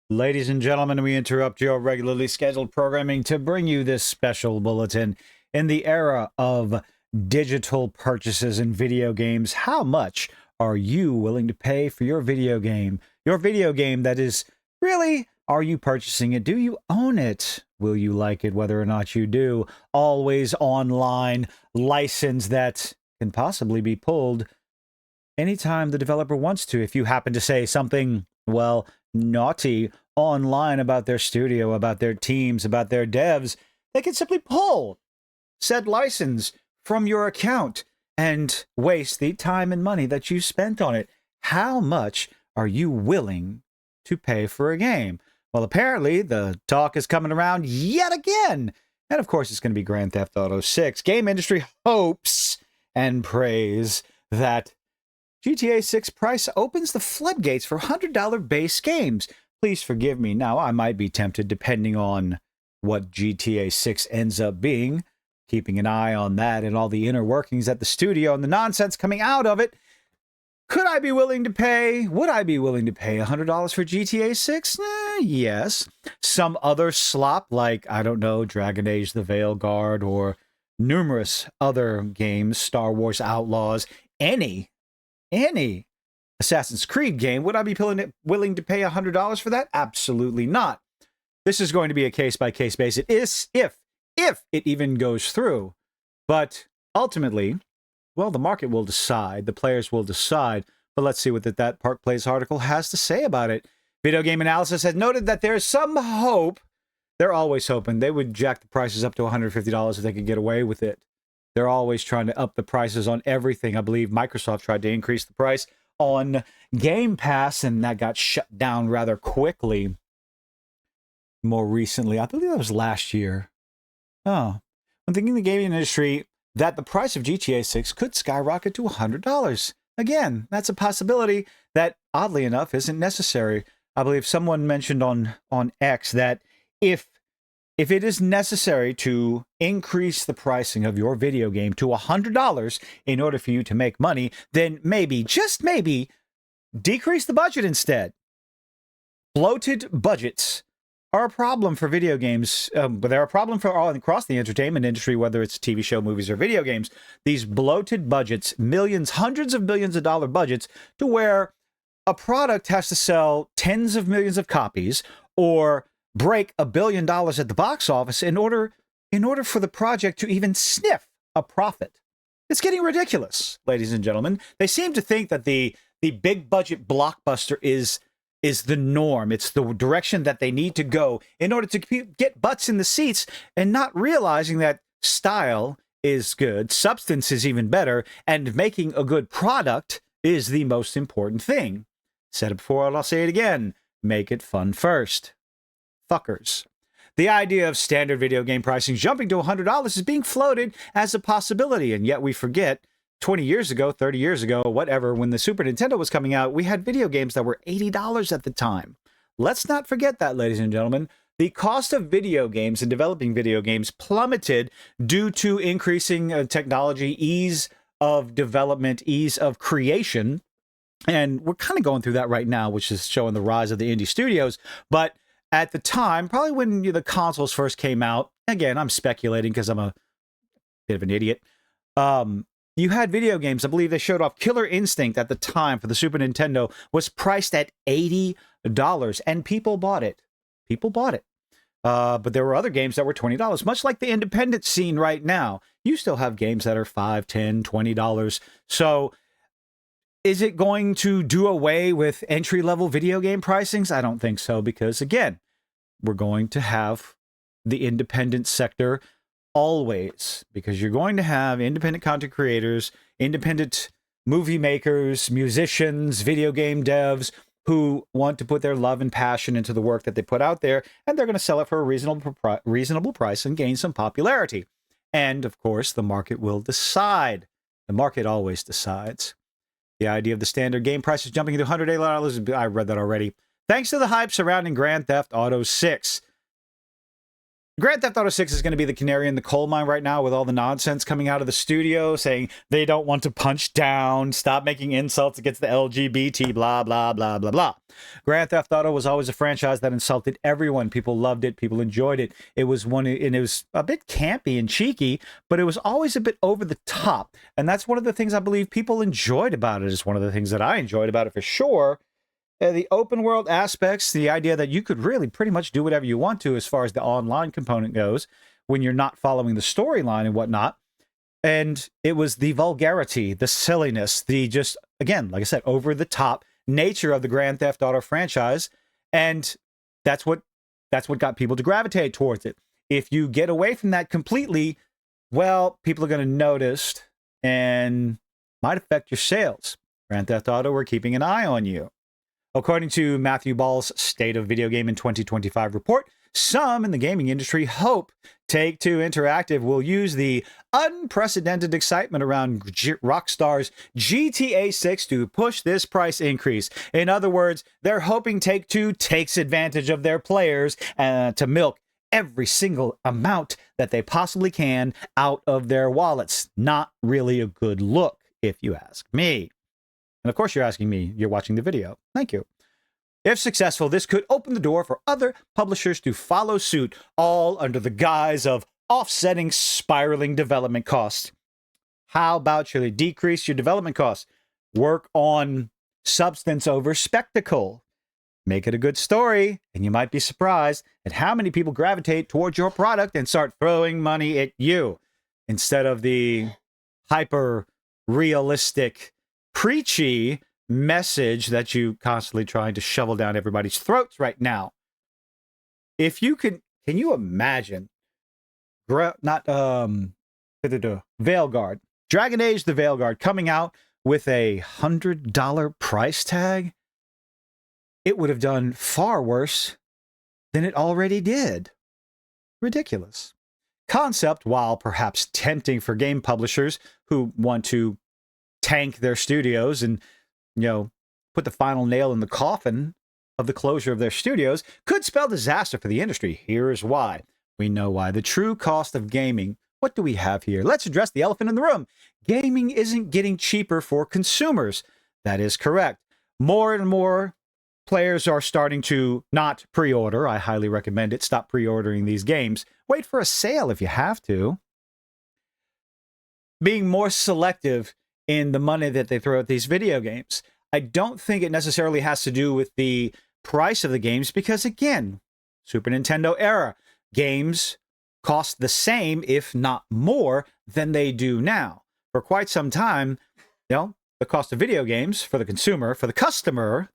Ladies and gentlemen, we interrupt your regularly scheduled programming to bring you this special bulletin. In the era of digital purchases in video games, how much are you willing to pay for your video game? Your video game that is really, are you purchasing it? Do you own it? Will you like it whether or not you do? Always online license that can possibly be pulled anytime the developer wants to. If you happen to say something, well, naughty online about their studio, about their teams, about their devs, they can simply pull said license from your account and waste the time and money that you spent on it. How much are you willing to pay for a game? Well, apparently the talk is coming around yet again. And of course, it's going to be Grand Theft Auto 6. Game industry hopes and prays that GTA 6 price opens the floodgates for $100 base games. Please forgive me now, I might be tempted depending on what GTA 6 ends up being. Keeping an eye on that and all the inner workings at the studio and the nonsense coming out of it. Could I be willing to pay? Would I be willing to pay $100 for GTA 6? Yes. Some other slop like, I don't know, Dragon Age The Veilguard or numerous other games, Star Wars Outlaws, any Assassin's Creed game, would I be willing to pay $100 for that? Absolutely not. This is going to be a case-by-case basis if it even goes through. But ultimately, well, the market will decide, the players will decide. But let's see what that Park Place article has to say about it. Video Game Analysis has noted that there's some hope. They're always hoping. They would jack the prices up to $150 if they could get away with it. They're always trying to up the prices on everything. I believe Microsoft tried to increase the price on Game Pass, and that got shut down rather quickly. More recently, I believe that was last year. Oh, I'm thinking the gaming industry that the price of GTA 6 could skyrocket to $100. Again, that's a possibility that, oddly enough, isn't necessary. I believe someone mentioned on X that if it is necessary to increase the pricing of your video game to $100 in order for you to make money, then maybe, just maybe, decrease the budget instead. Bloated budgets are a problem for video games, but they're a problem for all across the entertainment industry, whether it's TV show, movies, or video games. These bloated budgets, millions, hundreds of millions of dollar budgets, to where a product has to sell tens of millions of copies or break $1 billion at the box office in order for the project to even sniff a profit. It's getting ridiculous, ladies and gentlemen. They seem to think that the big budget blockbuster is the norm. It's the direction that they need to go in order to get butts in the seats, and not realizing that style is good, substance is even better, and making a good product is the most important thing. Said it before, and I'll say it again. Make it fun first. Fuckers. The idea of standard video game pricing jumping to $100 is being floated as a possibility, and yet we forget 20 years ago, 30 years ago, whatever, when the Super Nintendo was coming out, we had video games that were $80 at the time. Let's not forget that, ladies and gentlemen. The cost of video games and developing video games plummeted due to increasing technology, ease of development, ease of creation. And we're kind of going through that right now, which is showing the rise of the indie studios. But at the time, probably when the consoles first came out, again, I'm speculating because I'm a bit of an idiot. You had video games. I believe they showed off Killer Instinct at the time for the Super Nintendo was priced at $80, and people bought it. People bought it. But there were other games that were $20, much like the independent scene right now. You still have games that are $5, $10, $20. So is it going to do away with entry-level video game pricings? I don't think so, because, again, we're going to have the independent sector always, because you're going to have independent content creators, independent movie makers, musicians, video game devs who want to put their love and passion into the work that they put out there, and they're going to sell it for a reasonable price and gain some popularity. And, of course, the market will decide. The market always decides. The idea of the standard game prices jumping to $100, I read that already. Thanks to the hype surrounding Grand Theft Auto 6. Grand Theft Auto 6 is going to be the canary in the coal mine right now with all the nonsense coming out of the studio saying they don't want to punch down, stop making insults against the LGBT, blah, blah, blah, blah, blah. Grand Theft Auto was always a franchise that insulted everyone. People loved it. People enjoyed it. It was a bit campy and cheeky, but it was always a bit over the top. And that's one of the things I believe people enjoyed about it. Is one of the things that I enjoyed about it for sure. The open world aspects, the idea that you could really pretty much do whatever you want to as far as the online component goes when you're not following the storyline and whatnot. And it was the vulgarity, the silliness, the just, again, like I said, over the top nature of the Grand Theft Auto franchise. And that's what got people to gravitate towards it. If you get away from that completely, well, people are going to notice and might affect your sales. Grand Theft Auto, we're keeping an eye on you. According to Matthew Ball's State of Video Game in 2025 report, some in the gaming industry hope Take-Two Interactive will use the unprecedented excitement around Rockstar's GTA 6 to push this price increase. In other words, they're hoping Take-Two takes advantage of their players to milk every single amount that they possibly can out of their wallets. Not really a good look, if you ask me. And of course, you're asking me, you're watching the video. Thank you. If successful, this could open the door for other publishers to follow suit, all under the guise of offsetting spiraling development costs. How about you decrease your development costs? Work on substance over spectacle. Make it a good story, and you might be surprised at how many people gravitate towards your product and start throwing money at you instead of the hyper-realistic, preachy message that you constantly trying to shovel down everybody's throats right now. If you can you imagine Veilguard, Dragon Age the Veilguard coming out with a $100 price tag? It would have done far worse than it already did. Ridiculous. Concept, while perhaps tempting for game publishers who want to tank their studios and, put the final nail in the coffin of the closure of their studios, could spell disaster for the industry. Here is why. We know why. The true cost of gaming. What do we have here? Let's address the elephant in the room. Gaming isn't getting cheaper for consumers. That is correct. More and more players are starting to not pre-order. I highly recommend it. Stop pre-ordering these games. Wait for a sale if you have to. Being more selective in the money that they throw at these video games. I don't think it necessarily has to do with the price of the games because, again, Super Nintendo era, games cost the same, if not more, than they do now. For quite some time, the cost of video games for the consumer, for the customer,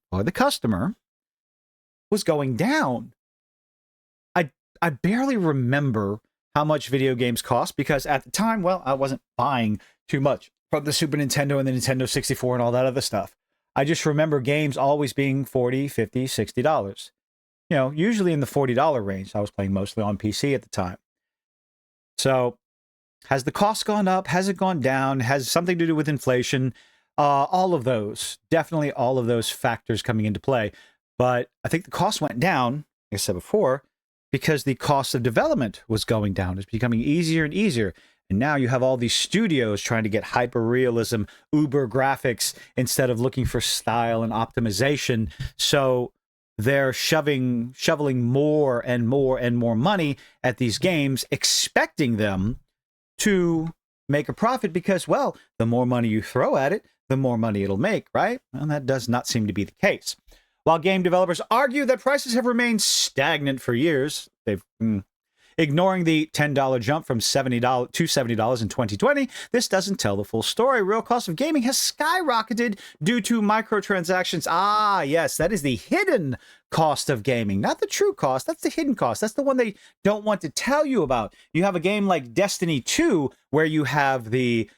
was going down. I barely remember how much video games cost because at the time, I wasn't buying too much from the Super Nintendo and the Nintendo 64 and all that other stuff. I just remember games always being $40, $50, $60. Usually in the $40 range. I was playing mostly on PC at the time. So has the cost gone up? Has it gone down? Has something to do with inflation? All of those, definitely all of those factors coming into play. But I think the cost went down, like I said before, because the cost of development was going down. It's becoming easier and easier. And now you have all these studios trying to get hyper-realism, uber graphics, instead of looking for style and optimization. So they're shoveling more and more and more money at these games, expecting them to make a profit because, the more money you throw at it, the more money it'll make, right? Well, that does not seem to be the case. While game developers argue that prices have remained stagnant for years, they've ignoring the $10 jump from $70 to $70 in 2020, this doesn't tell the full story. Real cost of gaming has skyrocketed due to microtransactions. Ah, yes, that is the hidden cost of gaming, not the true cost. That's the hidden cost. That's the one they don't want to tell you about. You have a game like Destiny 2 where you have the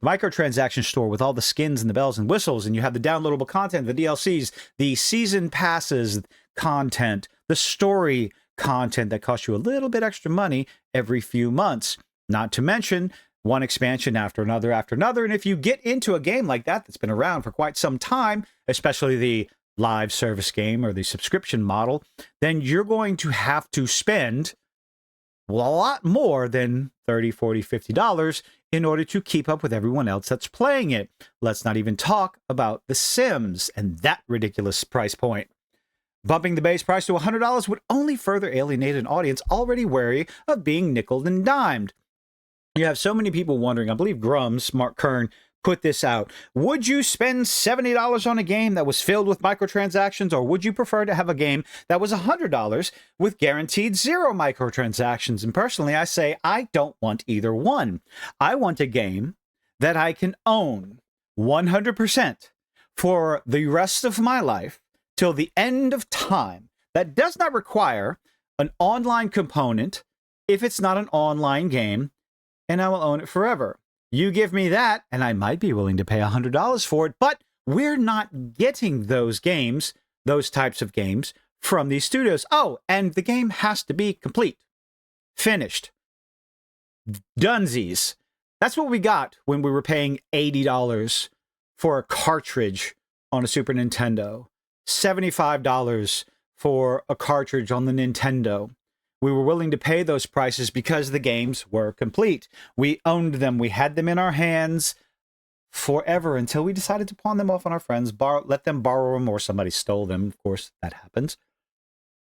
microtransaction store with all the skins and the bells and whistles, and you have the downloadable content, the DLCs, the season passes content, the story content that costs you a little bit extra money every few months, not to mention one expansion after another. And if you get into a game like that that's been around for quite some time, especially the live service game or the subscription model, then you're going to have to spend a lot more than $30, $40, $50 in order to keep up with everyone else that's playing it. Let's not even talk about The Sims and that ridiculous price point. Bumping the base price to $100 would only further alienate an audience already wary of being nickeled and dimed. You have so many people wondering, I believe Grums, Mark Kern, put this out. Would you spend $70 on a game that was filled with microtransactions, or would you prefer to have a game that was $100 with guaranteed 0 microtransactions? And personally, I say I don't want either one. I want a game that I can own 100% for the rest of my life till the end of time, that does not require an online component if it's not an online game, and I will own it forever. You give me that, and I might be willing to pay $100 for it, but we're not getting those games, those types of games, from these studios. Oh, and the game has to be complete, finished, dunsies. That's what we got when we were paying $80 for a cartridge on a Super Nintendo. $75 for a cartridge on the Nintendo. We were willing to pay those prices because the games were complete. We owned them. We had them in our hands forever until we decided to pawn them off on our friends, let them borrow them, or somebody stole them. Of course, that happens.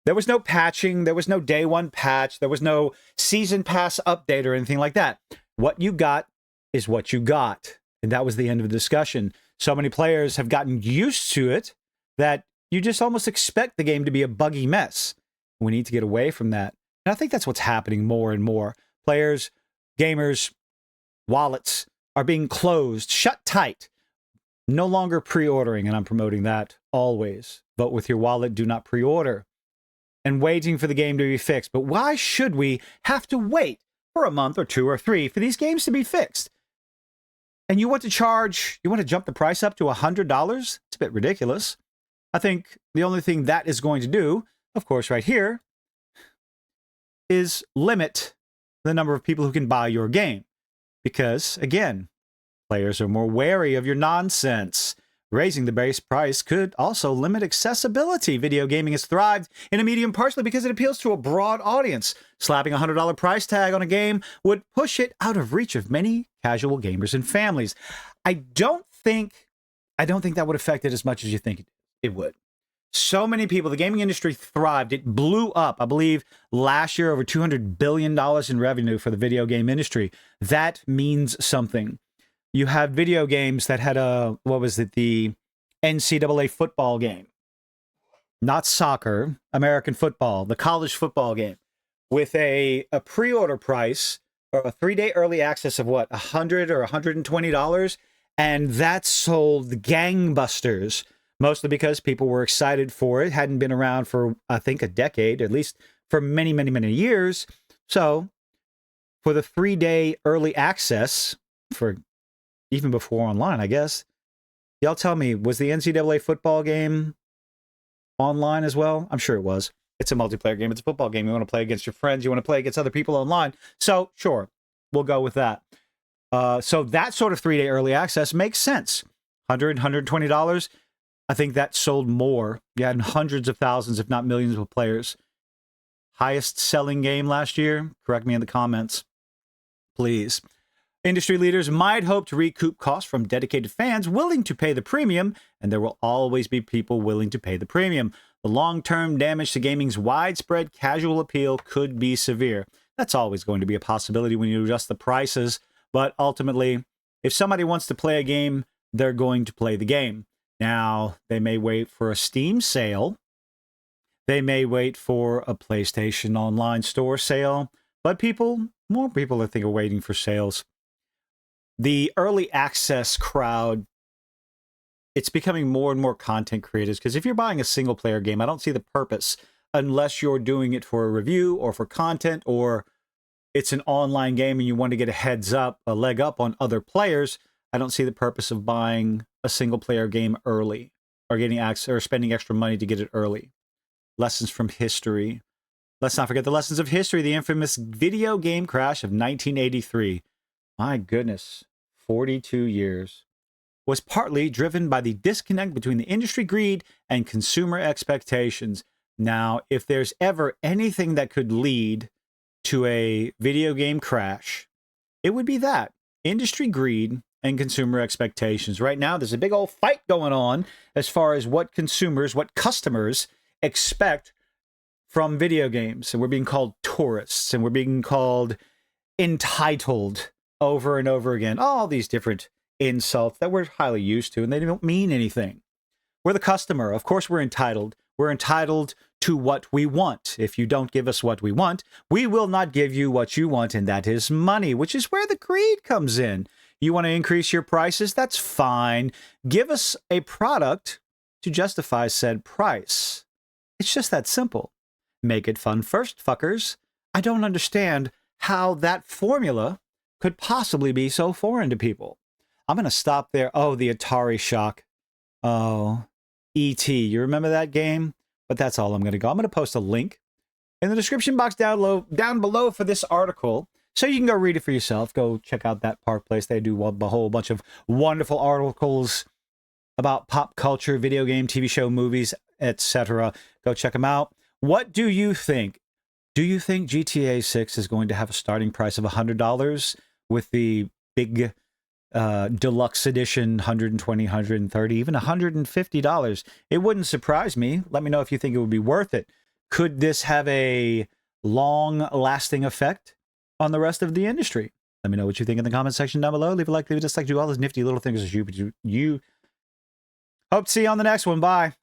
There was no patching. There was no day one patch. There was no season pass update or anything like that. What you got is what you got. And that was the end of the discussion. So many players have gotten used to it that you just almost expect the game to be a buggy mess. We need to get away from that. And I think that's what's happening more and more. Players, gamers, wallets are being closed, shut tight. No longer pre-ordering, and I'm promoting that always. Vote with your wallet, do not pre-order. And waiting for the game to be fixed. But why should we have to wait for a month or 2 or 3 for these games to be fixed? And you want to jump the price up to $100? It's a bit ridiculous. I think the only thing that is going to do, of course, right here, is limit the number of people who can buy your game. Because, again, players are more wary of your nonsense. Raising the base price could also limit accessibility. Video gaming has thrived in a medium partially because it appeals to a broad audience. Slapping a $100 price tag on a game would push it out of reach of many casual gamers and families. I don't think that would affect it as much as you think it would. So many people, the gaming industry thrived. It blew up. I believe last year over $200 billion in revenue for the video game industry. That means something. You have video games that had the NCAA football game. Not soccer, American football, the college football game, with a pre-order price or a 3-day early access of what, $100 or $120, and that sold gangbusters. Mostly because people were excited for it. Hadn't been around for, I think, a decade, at least for many, many, many years. So for the 3-day early access, for even before online, I guess, y'all tell me, was the NCAA football game online as well? I'm sure it was. It's a multiplayer game. It's a football game. You want to play against your friends. You want to play against other people online. So sure, we'll go with that. So that sort of 3-day early access makes sense. $100, $120. I think that sold more. You had hundreds of thousands, if not millions of players. Highest selling game last year? Correct me in the comments, please. Industry leaders might hope to recoup costs from dedicated fans willing to pay the premium, and there will always be people willing to pay the premium. The long-term damage to gaming's widespread casual appeal could be severe. That's always going to be a possibility when you adjust the prices, but ultimately, if somebody wants to play a game, they're going to play the game. Now, they may wait for a Steam sale. They may wait for a PlayStation Online Store sale. But more people I think are waiting for sales. The early access crowd, it's becoming more and more content creators. Because if you're buying a single-player game, I don't see the purpose unless you're doing it for a review or for content, or it's an online game and you want to get a leg up on other players. I don't see the purpose of buying a single-player game early or getting access or spending extra money to get it early. Lessons from history. Let's not forget the lessons of history. The infamous video game crash of 1983. My goodness, 42 years. Was partly driven by the disconnect between the industry greed and consumer expectations. Now, if there's ever anything that could lead to a video game crash, it would be that industry greed and consumer expectations. Right now, there's a big old fight going on as far as what consumers, what customers expect from video games. And we're being called tourists, and we're being called entitled over and over again. All these different insults that we're highly used to, and they don't mean anything. We're the customer. Of course, we're entitled. We're entitled to what we want. If you don't give us what we want, we will not give you what you want, and that is money, which is where the greed comes in. You want to increase your prices? That's fine. Give us a product to justify said price. It's just that simple. Make it fun first, fuckers. I don't understand how that formula could possibly be so foreign to people. I'm going to stop there. Oh, the Atari Shock. Oh, E.T. You remember that game? But that's all I'm going to go. I'm going to post a link in the description box down below for this article, so you can go read it for yourself. Go check out that Park Place. They do a whole bunch of wonderful articles about pop culture, video game, TV show, movies, etc. Go check them out. What do you think? Do you think GTA 6 is going to have a starting price of $100 with the big deluxe edition, $120, $130, even $150? It wouldn't surprise me. Let me know if you think it would be worth it. Could this have a long-lasting effect on the rest of the industry? Let me know what you think in the comment section down below. Leave a like, leave a dislike, do all those nifty little things as you hope to see you on the next one. Bye.